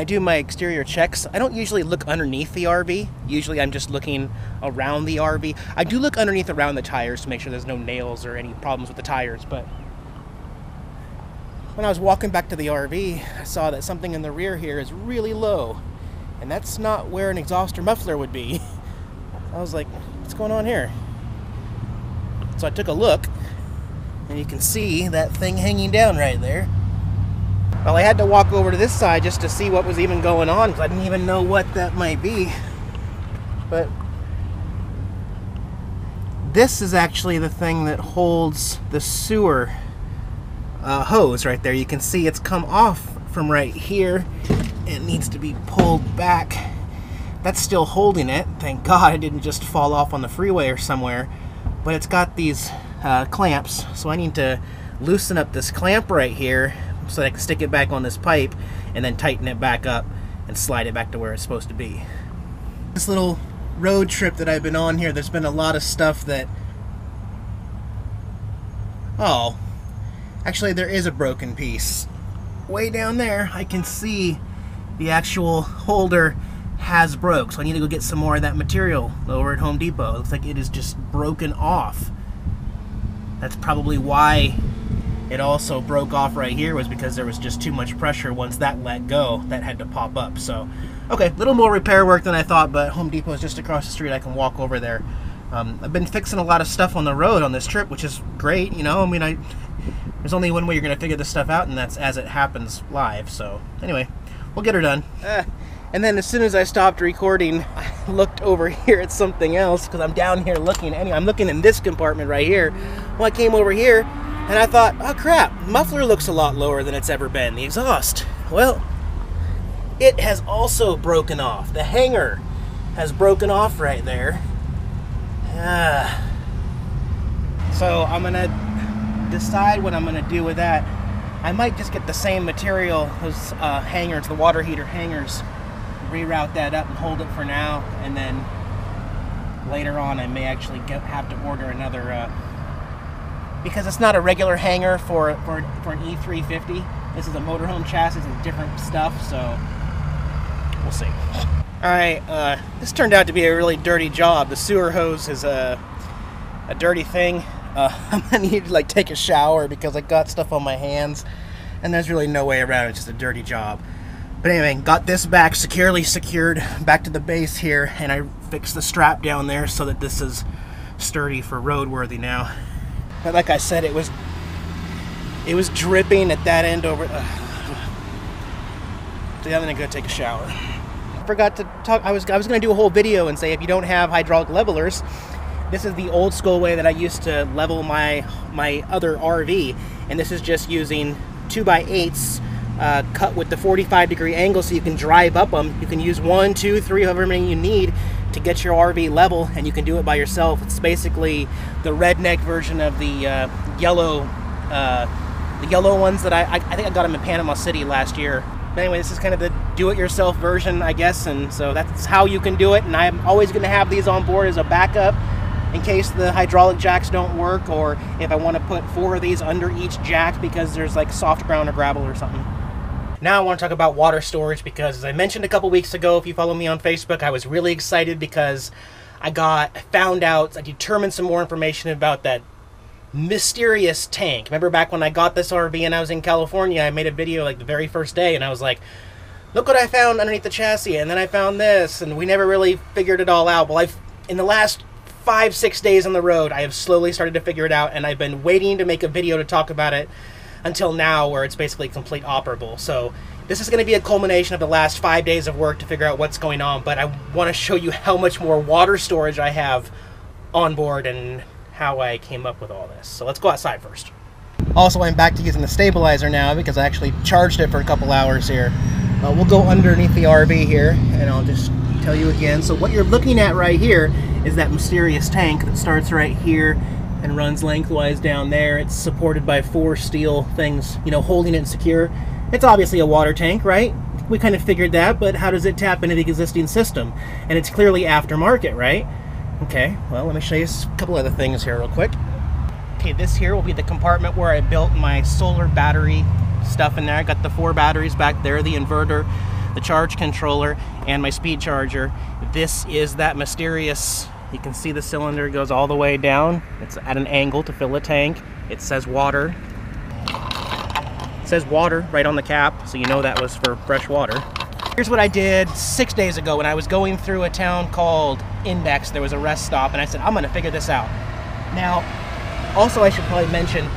I do my exterior checks, I don't usually look underneath the RV. Usually I'm just looking around the RV. I do look underneath around the tires to make sure there's no nails or any problems with the tires, but when I was walking back to the RV, I saw that something in the rear here is really low, and that's not where an exhaust or muffler would be. I was like, what's going on here? So I took a look, and you can see that thing hanging down right there. Well, I had to walk over to this side just to see what was even going on, because I didn't even know what that might be. But this is actually the thing that holds the sewer hose right there. You can see it's come off from right here. It needs to be pulled back. That's still holding it. Thank God it didn't just fall off on the freeway or somewhere. But it's got these clamps, so I need to loosen up this clamp right here so that I can stick it back on this pipe and then tighten it back up and slide it back to where it's supposed to be. This little road trip that I've been on here, there's been a lot of stuff that... Oh, actually there is a broken piece. Way down there, I can see the actual holder has broke, so I need to go get some more of that material over at Home Depot. It looks like it is just broken off. That's probably why it also broke off right here, was because there was just too much pressure. Once that let go, that had to pop up. So, okay, a little more repair work than I thought, but Home Depot is just across the street. I can walk over there. I've been fixing a lot of stuff on the road on this trip, which is great, you know. I mean, there's only one way you're going to figure this stuff out, and that's as it happens live. So, anyway, we'll get her done. And then as soon as I stopped recording, I looked over here at something else, because I'm down here looking. Anyway, I'm looking in this compartment right here. Well, I came over here, and I thought, oh crap, muffler looks a lot lower than it's ever been, the exhaust. Well, it has also broken off. The hanger has broken off right there. So I'm going to decide what I'm going to do with that. I might just get the same material, those hangers, the water heater hangers, reroute that up and hold it for now, and then later on I may actually have to order another, because it's not a regular hanger for an E350. This is a motorhome chassis and different stuff, so we'll see. Alright, this turned out to be a really dirty job. The sewer hose is a dirty thing. I'm gonna need to take a shower because I got stuff on my hands, and there's really no way around it. It's just a dirty job. But anyway, got this back securely secured back to the base here, and I fixed the strap down there so that this is sturdy for roadworthy now. But like I said, it was dripping at that end over. So yeah, I'm gonna go take a shower. I forgot to talk. I was gonna do a whole video and say if you don't have hydraulic levelers, this is the old school way that I used to level my other RV, and this is just using 2x8s cut with the 45-degree angle so you can drive up them. You can use 1, 2, 3, however many you need to get your RV level, and you can do it by yourself. It's basically the redneck version of the yellow ones that I think I got them in Panama City last year. But anyway, this is kind of the do-it-yourself version, I guess, and so that's how you can do it. And I'm always going to have these on board as a backup in case the hydraulic jacks don't work, or if I want to put 4 of these under each jack because there's like soft ground or gravel or something. Now I want to talk about water storage, because as I mentioned a couple weeks ago, if you follow me on Facebook, I was really excited because I determined some more information about that mysterious tank. Remember back when I got this RV and I was in California, I made a video like the very first day, and I was like, look what I found underneath the chassis, and then I found this, and we never really figured it all out. Well, in the last 5-6 days on the road, I have slowly started to figure it out, and I've been waiting to make a video to talk about it until now, where it's basically complete operable. So this is going to be a culmination of the last 5 days of work to figure out what's going on, but I want to show you how much more water storage I have on board and how I came up with all this. So let's go outside first. Also, I'm back to using the stabilizer now because I actually charged it for a couple hours here. We'll go underneath the RV here, and I'll just tell you again. So what you're looking at right here is that mysterious tank that starts right here and runs lengthwise down there. It's supported by 4 steel things, you know, holding it secure. It's obviously a water tank, right? We kind of figured that, but how does it tap into the existing system? And it's clearly aftermarket, right? Okay, well, let me show you a couple other things here real quick. Okay, this here will be the compartment where I built my solar battery stuff in there. I got the 4 batteries back there, the inverter. the charge controller, and my speed charger. This is that mysterious, you can see the cylinder goes all the way down. It's at an angle to fill a tank. It says water. It says water right on the cap, so you know that was for fresh water. Here's what I did 6 days ago when I was going through a town called Index. There was a rest stop, and I said, I'm gonna figure this out. Now, also I should probably mention,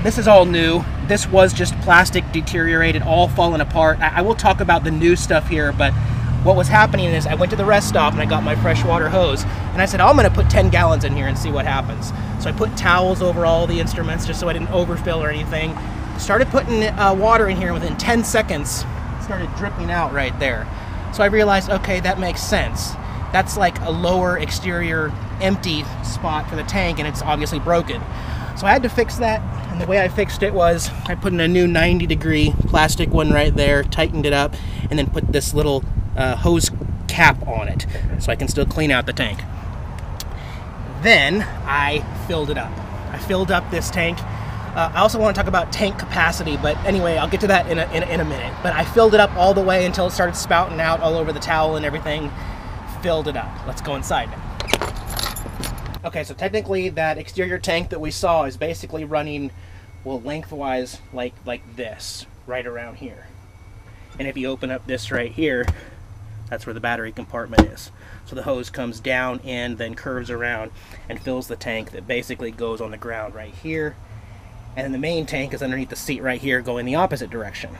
this is all new. This was just plastic, deteriorated, all falling apart. I will talk about the new stuff here, but what was happening is I went to the rest stop and I got my freshwater hose, and I said, I'm gonna put 10 gallons in here and see what happens. So I put towels over all the instruments just so I didn't overfill or anything. Started putting water in here, and within 10 seconds, it started dripping out right there. So I realized, okay, that makes sense. That's like a lower exterior empty spot for the tank, and it's obviously broken. So I had to fix that, and the way I fixed it was I put in a new 90-degree plastic one right there, tightened it up, and then put this little hose cap on it so I can still clean out the tank. Then I filled it up. I filled up this tank. I also want to talk about tank capacity, but anyway, I'll get to that in a minute. But I filled it up all the way until it started spouting out all over the towel and everything. Filled it up. Let's go inside now. Okay, so technically that exterior tank that we saw is basically running, well, lengthwise like this, right around here. And if you open up this right here, that's where the battery compartment is. So the hose comes down and then curves around and fills the tank that basically goes on the ground right here. And then the main tank is underneath the seat right here going the opposite direction.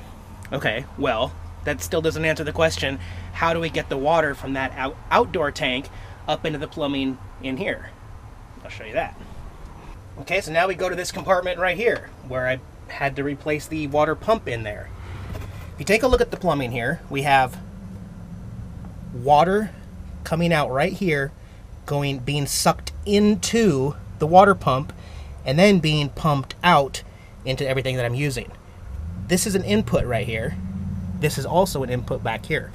Okay, well, that still doesn't answer the question, how do we get the water from that outdoor tank up into the plumbing in here? I'll show you that. Okay, so now we go to this compartment right here where I had to replace the water pump in there. If you take a look at the plumbing here, we have water coming out right here, being sucked into the water pump, and then being pumped out into everything that I'm using. This is an input right here. This is also an input back here.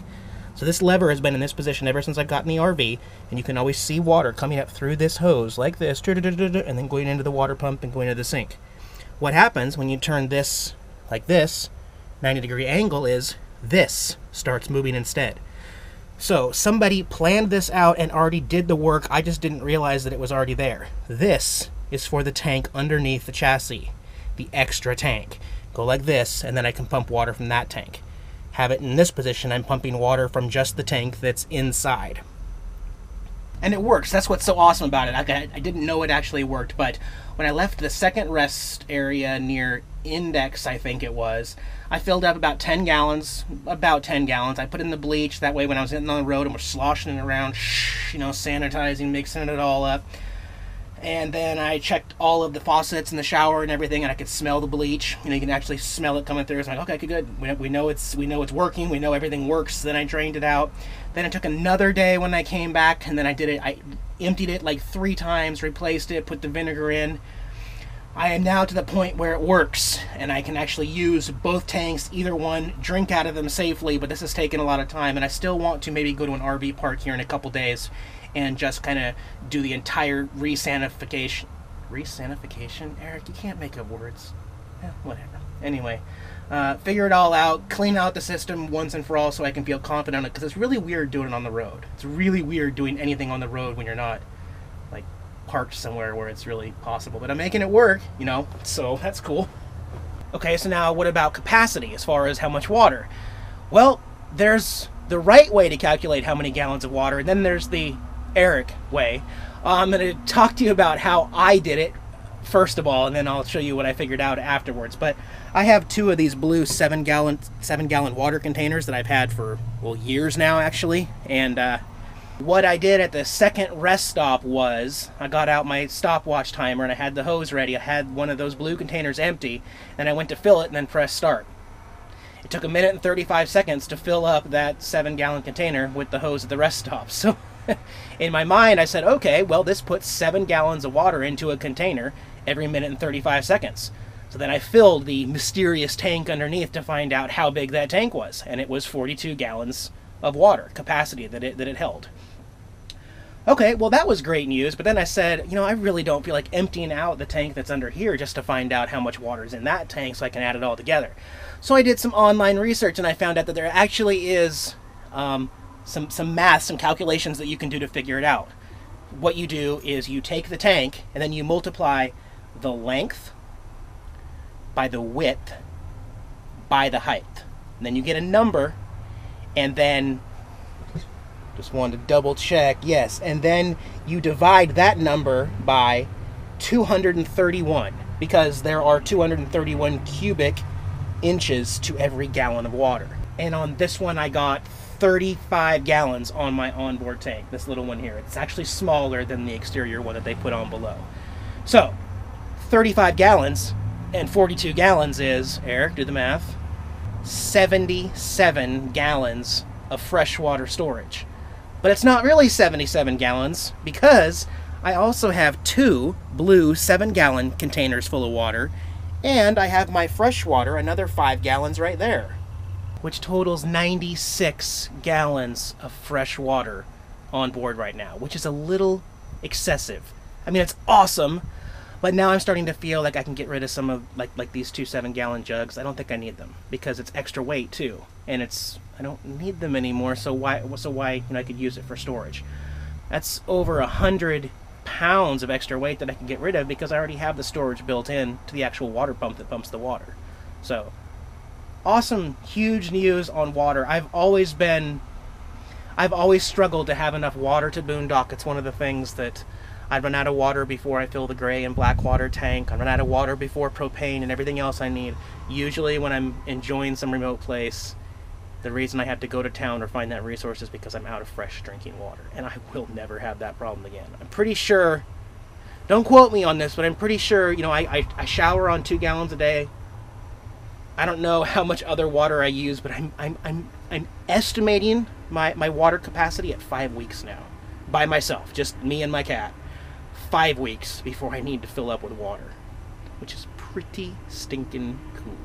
So this lever has been in this position ever since I got in the RV, and you can always see water coming up through this hose like this, and then going into the water pump and going into the sink. What happens when you turn this like this, 90-degree angle, is this starts moving instead. So somebody planned this out and already did the work. I just didn't realize that it was already there. This is for the tank underneath the chassis, the extra tank. Go like this, and then I can pump water from that tank. Have it in this position, I'm pumping water from just the tank that's inside. And it works. That's what's so awesome about it. I didn't know it actually worked, but when I left the second rest area near Index, I think it was, I filled up about 10 gallons. I put in the bleach. That way when I was getting on the road and we're sloshing it around, you know, sanitizing, mixing it all up. And then I checked all of the faucets in the shower and everything, and I could smell the bleach. You know, you can actually smell it coming through. It's like, okay, good. We know it's working. We know everything works. Then I drained it out. Then it took another day when I came back, and then I did it. I emptied it like 3 times, replaced it, put the vinegar in. I am now to the point where it works, and I can actually use both tanks, either one, drink out of them safely. But this has taken a lot of time, and I still want to maybe go to an RV park here in a couple days and just kind of do the entire resanification. Resanification? Eric, you can't make up words. Whatever. Anyway, figure it all out, clean out the system once and for all so I can feel confident on it, because it's really weird doing it on the road. It's really weird doing anything on the road when you're not, like, parked somewhere where it's really possible. But I'm making it work, you know, so that's cool. Okay, so now what about capacity as far as how much water? Well, there's the right way to calculate how many gallons of water, and then there's the Eric way. I'm going to talk to you about how I did it first of all, and then I'll show you what I figured out afterwards. But I have 2 of these blue 7-gallon water containers that I've had for, well, years now actually. And what I did at the second rest stop was I got out my stopwatch timer and I had the hose ready. I had one of those blue containers empty, and I went to fill it and then press start. It took 1 minute and 35 seconds to fill up that 7-gallon container with the hose at the rest stop. So in my mind, I said, okay, well, this puts 7 gallons of water into a container every minute and 35 seconds. So then I filled the mysterious tank underneath to find out how big that tank was, and it was 42 gallons of water capacity that it held. Okay, well that was great news, but then I said, you know, I really don't feel like emptying out the tank that's under here just to find out how much water is in that tank so I can add it all together. So I did some online research and I found out that there actually is some math, some calculations that you can do to figure it out. What you do is you take the tank and then you multiply the length by the width by the height. And then you get a number, and then just wanted to double check, yes, and then you divide that number by 231 because there are 231 cubic inches to every gallon of water. And on this one I got 35 gallons on my onboard tank, this little one here. It's actually smaller than the exterior one that they put on below. So 35 gallons and 42 gallons is, Eric, do the math, 77 gallons of freshwater storage. But it's not really 77 gallons because I also have 2 blue 7-gallon containers full of water, and I have my fresh water, another 5 gallons right there, which totals 96 gallons of fresh water on board right now, which is a little excessive. I mean, it's awesome, but now I'm starting to feel like I can get rid of some of like these 2 7-gallon jugs. I don't think I need them because it's extra weight too, and I don't need them anymore. So why you know, I could use it for storage. That's over 100 pounds of extra weight that I can get rid of because I already have the storage built in to the actual water pump that pumps the water. So awesome, huge news on water. I've always struggled to have enough water to boondock. It's one of the things that I run out of water before I fill the gray and black water tank. I run out of water before propane and everything else I need. Usually when I'm enjoying some remote place, the reason I have to go to town or find that resource is because I'm out of fresh drinking water. And I will never have that problem again. I'm pretty sure, don't quote me on this, but I'm pretty sure, you know, I shower on 2 gallons a day. I don't know how much other water I use, but I'm estimating my water capacity at 5 weeks now. By myself, just me and my cat. 5 weeks before I need to fill up with water, which is pretty stinking cool.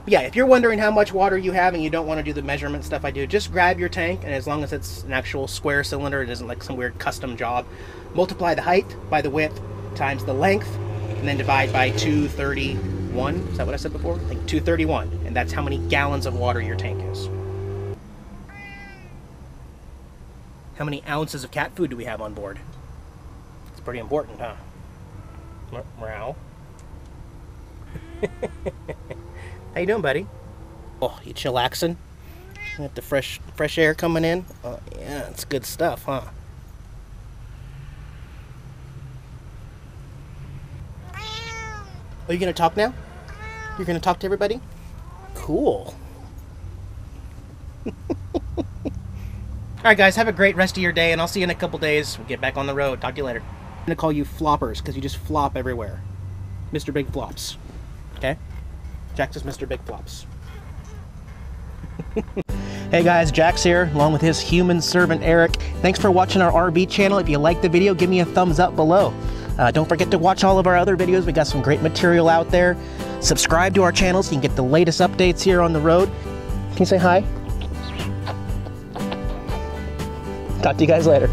But yeah, if you're wondering how much water you have and you don't want to do the measurement stuff I do, just grab your tank, and as long as it's an actual square cylinder, it isn't like some weird custom job, multiply the height by the width times the length, and then divide by 231. Is that what I said before? I think 231, and that's how many gallons of water your tank is. How many ounces of cat food do we have on board? It's pretty important, huh? Meow. How you doing, buddy? Oh, you chillaxing? Got the fresh air coming in? Oh, yeah, it's good stuff, huh? Are you gonna talk now? You're gonna talk to everybody? Cool. Alright guys, have a great rest of your day, and I'll see you in a couple days. We'll get back on the road. Talk to you later. I'm gonna call you floppers, because you just flop everywhere. Mr. Big Flops. Okay? Jax is Mr. Big Flops. Hey guys, Jax here, along with his human servant Eric. Thanks for watching our RV channel. If you liked the video, give me a thumbs up below. Don't forget to watch all of our other videos. We got some great material out there. Subscribe to our channel so you can get the latest updates here on the road. Can you say hi? Talk to you guys later.